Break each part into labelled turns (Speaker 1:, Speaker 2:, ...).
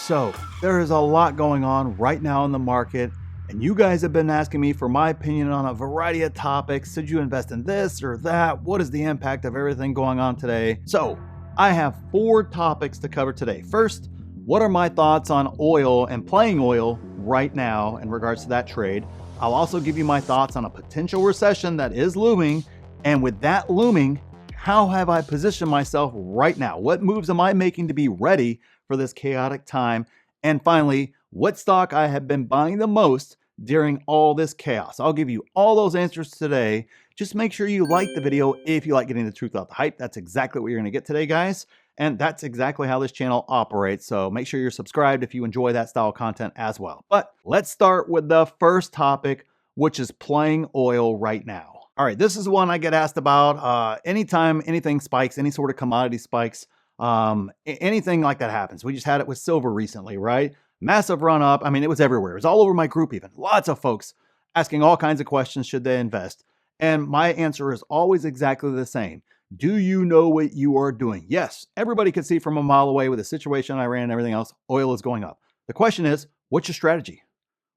Speaker 1: So there is a lot going on right now in the market, and you guys have been asking me for my opinion on a variety of topics. Should you invest in this or that? What is the impact of everything going on today? So I have 4 topics to cover today. First, what are my thoughts on oil and playing oil right now in regards to that trade? I'll also give you my thoughts on a potential recession that is looming. And with that looming, how have I positioned myself right now? What moves am I making to be ready for this chaotic time? And finally, what stock I have been buying the most during all this chaos. I'll give you all those answers today. Just make sure you like the video if you like getting the truth without the hype. That's exactly what you're going to get today, guys. And that's exactly how this channel operates. So make sure you're subscribed if you enjoy that style of content as well. But let's start with the first topic, which is playing oil right now. All right, this is one I get asked about anytime anything spikes, any sort of commodity spikes, anything like that happens. We just had it with silver recently, right? Massive run up. I mean, it was everywhere. It was all over my group even. Lots of folks asking all kinds of questions, should they invest? And my answer is always exactly the same. Do you know what you are doing? Yes, everybody can see from a mile away with the situation in Iran and everything else, oil is going up. The question is, what's your strategy?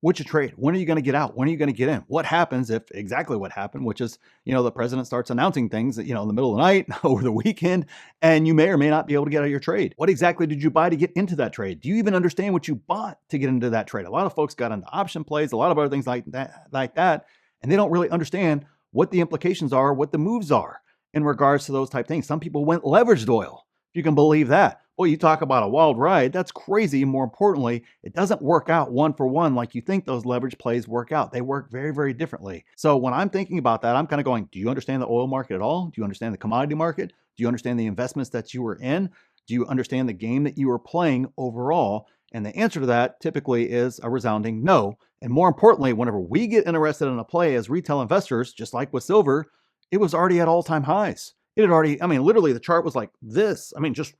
Speaker 1: What's your trade? When are you going to get out? When are you going to get in? What happens if exactly what happened, which is, the president starts announcing things, in the middle of the night, over the weekend, and you may or may not be able to get out of your trade. What exactly did you buy to get into that trade? Do you even understand what you bought to get into that trade? A lot of folks got into option plays, a lot of other things like that, and they don't really understand what the implications are, what the moves are in regards to those type things. Some people went leveraged oil, if you can believe that. Well, you talk about a wild ride. That's crazy. More importantly, it doesn't work out one for one like you think those leverage plays work out. They work very, very differently. So when I'm thinking about that, I'm kind of going, do you understand the oil market at all? Do you understand the commodity market? Do you understand the investments that you were in? Do you understand the game that you were playing overall? And the answer to that typically is a resounding no. And more importantly, whenever we get interested in a play as retail investors, just like with silver, it was already at all-time highs. It had already, literally the chart was like this. Just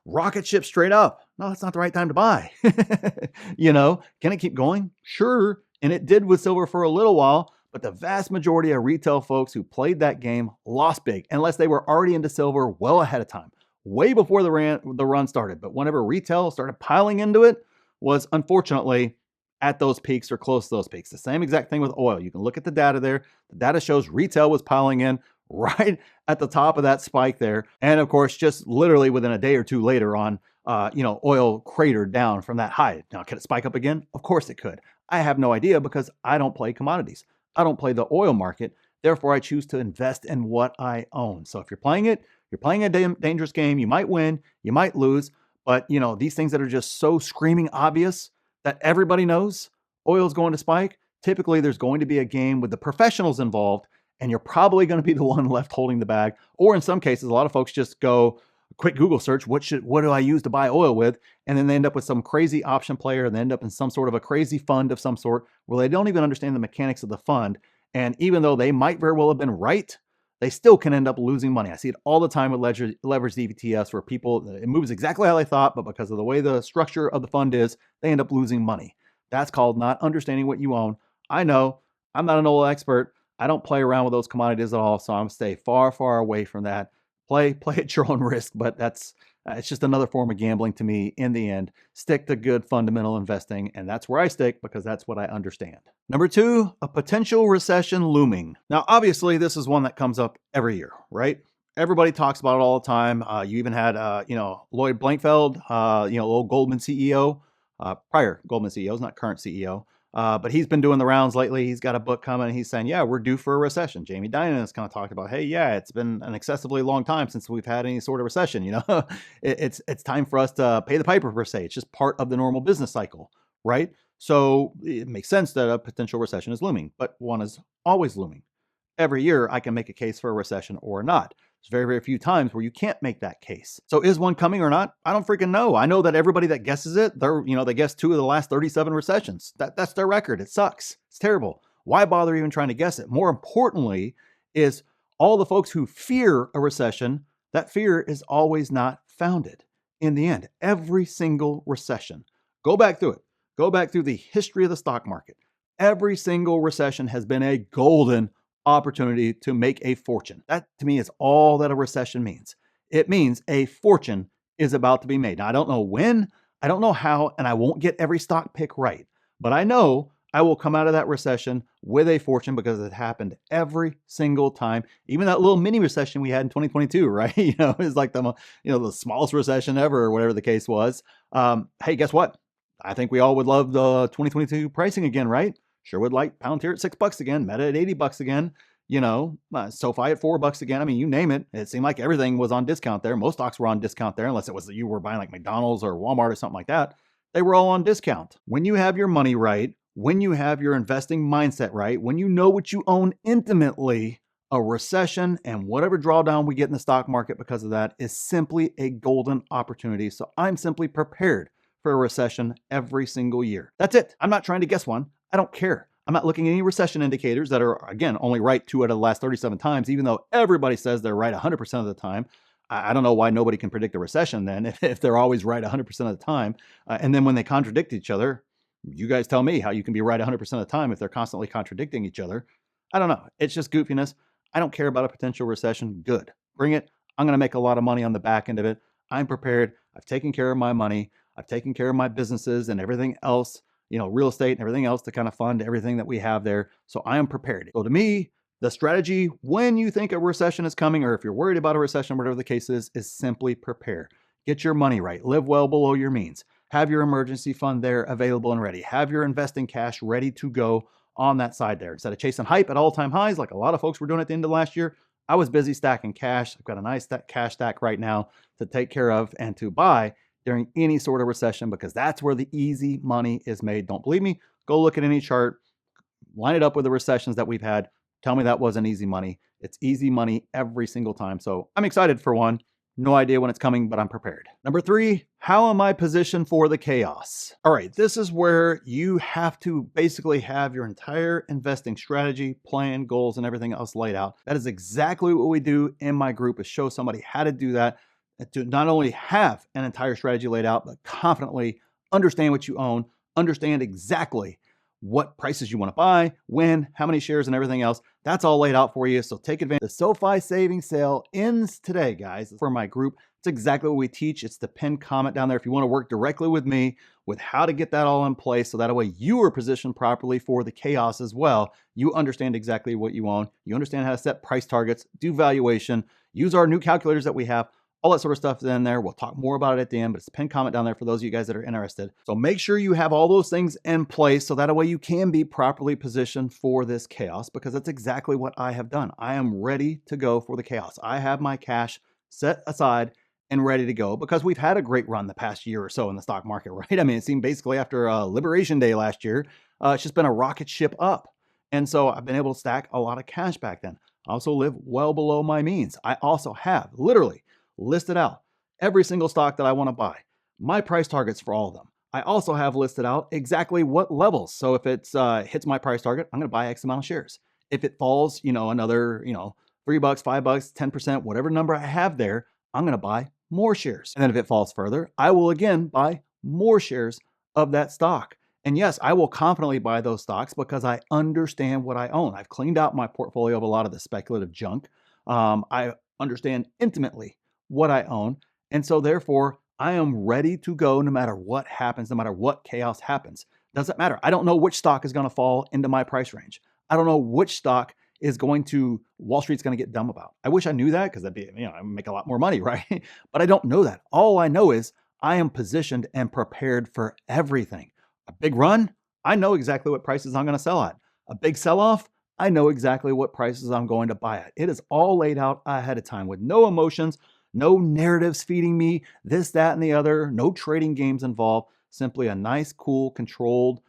Speaker 1: rocket ship straight up. No, that's not the right time to buy. Can it keep going? Sure. And it did with silver for a little while, but the vast majority of retail folks who played that game lost big unless they were already into silver well ahead of time, way before the run started. But whenever retail started piling into it, was unfortunately at those peaks or close to those peaks. The same exact thing with oil. You can look at the data there. The data shows retail was piling in right at the top of that spike there. And of course, just literally within a day or two later on, oil cratered down from that high. Now, can it spike up again? Of course it could. I have no idea because I don't play commodities. I don't play the oil market. Therefore, I choose to invest in what I own. So if you're playing it, you're playing a dangerous game. You might win, you might lose. But, these things that are just so screaming obvious that everybody knows oil is going to spike, typically there's going to be a game with the professionals involved, and you're probably going to be the one left holding the bag. Or in some cases, a lot of folks just go quick Google search, what do I use to buy oil with? And then they end up with some crazy option player, and they end up in some sort of a crazy fund of some sort where they don't even understand the mechanics of the fund. And even though they might very well have been right, they still can end up losing money. I see it all the time with leveraged ETFs where it moves exactly how they thought, but because of the way the structure of the fund is, they end up losing money. That's called not understanding what you own. I know I'm not an oil expert. I don't play around with those commodities at all, so I'm stay far, far away from that. Play at your own risk, but it's just another form of gambling to me in the end. Stick to good fundamental investing, and that's where I stick because that's what I understand. Number 2, a potential recession looming. Now, obviously, this is one that comes up every year, right? Everybody talks about it all the time. You even had, Lloyd Blankfeld, old Goldman CEO, prior Goldman CEOs, not current CEO. But he's been doing the rounds lately. He's got a book coming. He's saying, yeah, we're due for a recession. Jamie Dimon has kind of talked about, hey, yeah, it's been an excessively long time since we've had any sort of recession. It's time for us to pay the piper per se. It's just part of the normal business cycle, right? So it makes sense that a potential recession is looming, but one is always looming. Every year I can make a case for a recession or not. There's very, very few times where you can't make that case. So is one coming or not? I don't freaking know. I know that everybody that guesses it, they guessed 2 of the last 37 recessions. That's their record. It sucks. It's terrible. Why bother even trying to guess it? More importantly is all the folks who fear a recession, that fear is always not founded. In the end, every single recession, go back through it. Go back through the history of the stock market. Every single recession has been a golden opportunity to make a fortune. That to me is all that a recession means. It means a fortune is about to be made. Now, I don't know when, I don't know how, and I won't get every stock pick right, but I know I will come out of that recession with a fortune because it happened every single time. Even that little mini recession we had in 2022, right? It's like the smallest recession ever, or whatever the case was. Hey, guess what? I think we all would love the 2022 pricing again, right? Sure would like Palantir at $6 again, Meta at $80 again, SoFi at $4 again. I mean, you name it. It seemed like everything was on discount there. Most stocks were on discount there, unless it was that you were buying like McDonald's or Walmart or something like that. They were all on discount. When you have your money right, when you have your investing mindset right, when you know what you own intimately, a recession and whatever drawdown we get in the stock market because of that is simply a golden opportunity. So I'm simply prepared for a recession every single year. That's it. I'm not trying to guess one. I don't care. I'm not looking at any recession indicators that are, again, only right 2 out of the last 37 times, even though everybody says they're right 100% of the time. I don't know why nobody can predict a recession then if they're always right 100% of the time. And then when they contradict each other, you guys tell me how you can be right 100% of the time if they're constantly contradicting each other. I don't know. It's just goofiness. I don't care about a potential recession. Good. Bring it. I'm going to make a lot of money on the back end of it. I'm prepared. I've taken care of my money. I've taken care of my businesses and everything else, real estate and everything else to kind of fund everything that we have there. So I am prepared. So to me, the strategy when you think a recession is coming, or if you're worried about a recession, whatever the case is simply prepare. Get your money right. Live well below your means. Have your emergency fund there available and ready. Have your investing cash ready to go on that side there. Instead of chasing hype at all-time highs, like a lot of folks were doing at the end of last year, I was busy stacking cash. I've got a nice cash stack right now to take care of and to buy during any sort of recession, because that's where the easy money is made. Don't believe me? Go look at any chart, line it up with the recessions that we've had. Tell me that wasn't easy money. It's easy money every single time. So I'm excited for one. No idea when it's coming, but I'm prepared. Number 3, how am I positioned for the chaos? All right, this is where you have to basically have your entire investing strategy, plan, goals, and everything else laid out. That is exactly what we do in my group, is show somebody how to do that, to not only have an entire strategy laid out, but confidently understand what you own, understand exactly what prices you want to buy, when, how many shares, and everything else. That's all laid out for you. So take advantage. The SOFI savings sale ends today, guys, for my group. It's exactly what we teach. It's the pinned comment down there if you want to work directly with me with how to get that all in place, so that way you are positioned properly for the chaos as well. You understand exactly what you own. You understand how to set price targets, do valuation, use our new calculators that we have. All that sort of stuff is in there. We'll talk more about it at the end, but it's a pinned comment down there for those of you guys that are interested. So make sure you have all those things in place so that way you can be properly positioned for this chaos, because that's exactly what I have done. I am ready to go for the chaos. I have my cash set aside and ready to go, because we've had a great run the past year or so in the stock market, right? I mean, it seemed basically after Liberation Day last year, it's just been a rocket ship up. And so I've been able to stack a lot of cash back then. I also live well below my means. I also have literally listed out every single stock that I want to buy, my price targets for all of them. I also have listed out exactly what levels. So if it hits my price target, I'm going to buy X amount of shares. If it falls, another, $3, $5, 10%, whatever number I have there, I'm going to buy more shares. And then if it falls further, I will again buy more shares of that stock. And yes, I will confidently buy those stocks because I understand what I own. I've cleaned out my portfolio of a lot of the speculative junk. I understand intimately what I own. And so therefore, I am ready to go no matter what happens, no matter what chaos happens. Doesn't matter. I don't know which stock is going to fall into my price range. I don't know which stock is Wall Street's going to get dumb about. I wish I knew that, because that'd be, I make a lot more money, right? But I don't know that. All I know is I am positioned and prepared for everything. A big run, I know exactly what prices I'm going to sell at. A big sell-off, I know exactly what prices I'm going to buy at. It is all laid out ahead of time with no emotions, no narratives feeding me this, that, and the other, no trading games involved, simply a nice, cool, controlled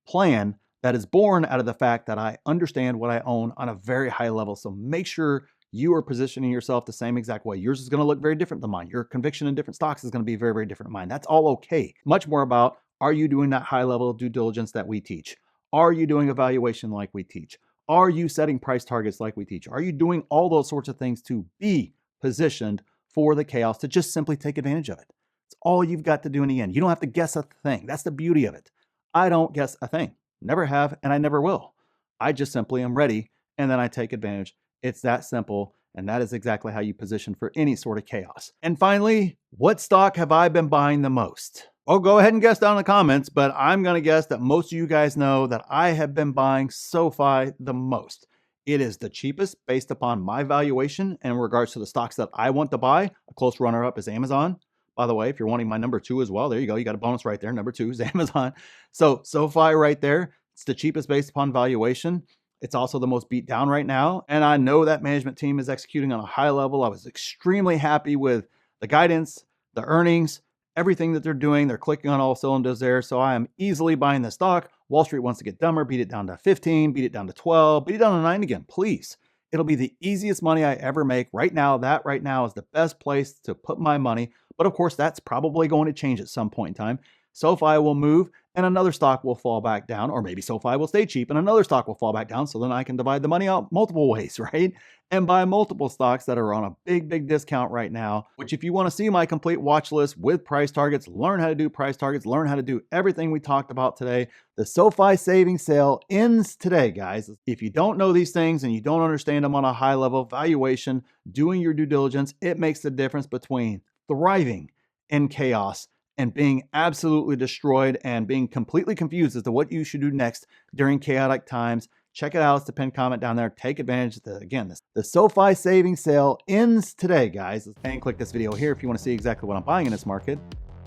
Speaker 1: plan that is born out of the fact that I understand what I own on a very high level. So make sure you are positioning yourself the same exact way. Yours is going to look very different than mine. Your conviction in different stocks is going to be very, very different than mine. That's all okay. Much more about, are you doing that high level of due diligence that we teach? Are you doing evaluation like we teach? Are you setting price targets like we teach? Are you doing all those sorts of things to be positioned for the chaos, to just simply take advantage of it? It's all you've got to do in the end. You don't have to guess a thing. That's the beauty of it. I don't guess a thing. Never have, and I never will. I just simply am ready, and then I take advantage. It's that simple, and that is exactly how you position for any sort of chaos. And finally, what stock have I been buying the most? Oh, go ahead and guess down in the comments, but I'm going to guess that most of you guys know that I have been buying SOFI the most. It is the cheapest based upon my valuation in regards to the stocks that I want to buy. A close runner-up is Amazon. By the way, if you're wanting my number 2 as well, there you go. You got a bonus right there. Number 2 is Amazon. So SOFI right there, it's the cheapest based upon valuation. It's also the most beat down right now. And I know that management team is executing on a high level. I was extremely happy with the guidance, the earnings, everything that they're doing. They're clicking on all cylinders there. So I am easily buying the stock. Wall Street wants to get dumber, beat it down to 15, beat it down to 12, beat it down to 9 again, please. It'll be the easiest money I ever make right now. That right now is the best place to put my money. But of course, that's probably going to change at some point in time. SOFI will move and another stock will fall back down, or maybe SOFI will stay cheap and another stock will fall back down. So then I can divide the money out multiple ways, right? And buy multiple stocks that are on a big discount right now, which if you want to see my complete watch list with price targets, learn how to do price targets, learn how to do everything we talked about today, the SOFI savings sale ends today, guys. If you don't know these things and you don't understand them on a high level valuation, doing your due diligence, it makes the difference between thriving in chaos and being absolutely destroyed and being completely confused as to what you should do next during chaotic times. Check it out. It's the pinned comment down there. Take advantage of the SOFI savings sale ends today, guys. And click this video here if you want to see exactly what I'm buying in this market.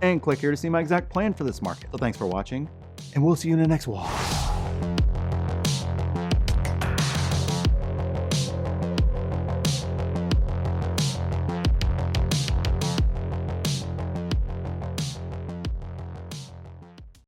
Speaker 1: And click here to see my exact plan for this market. So thanks for watching, and we'll see you in the next one.